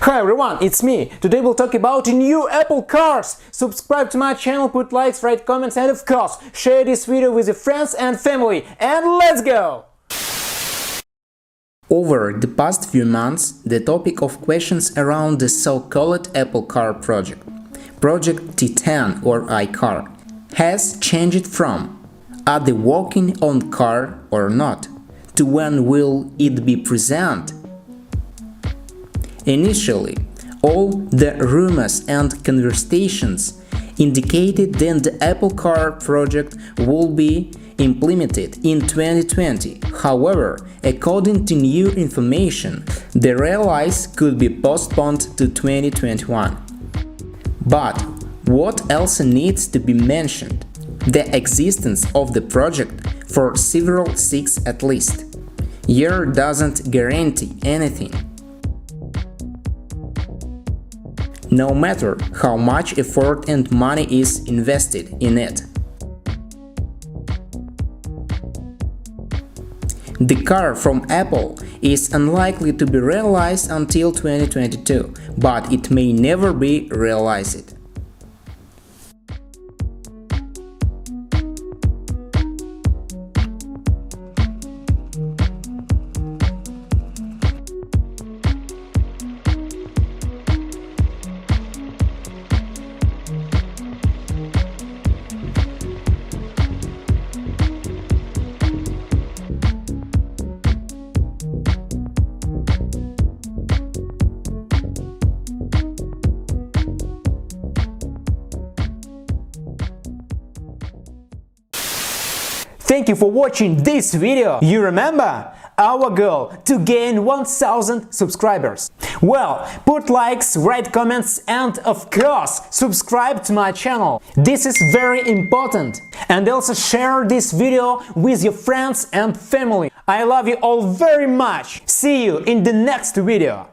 Hi everyone, it's me. Today we'll talk about new Apple cars. Subscribe to my channel, put likes, write comments, and of course, share this video with your friends and family. And let's go! Over the past few months, the topic of questions around the so-called Apple Car project, Project Titan or iCar, has changed from "Are they working on car or not?" to "When will it be present?" Initially, all the rumors and conversations indicated that the Apple Car project will be implemented in 2020. However, according to new information, the release could be postponed to 2021. But what else needs to be mentioned? The existence of the project for several years at least. Year doesn't guarantee anything. No matter how much effort and money is invested in it. The car from Apple is unlikely to be realized until 2022, but it may never be realized. Thank you for watching this video. You remember our goal to gain 1000 subscribers? Well, put likes, write comments, and of course, subscribe to my channel. This is very important. And also share this video with your friends and family. I love you all very much. See you in the next video.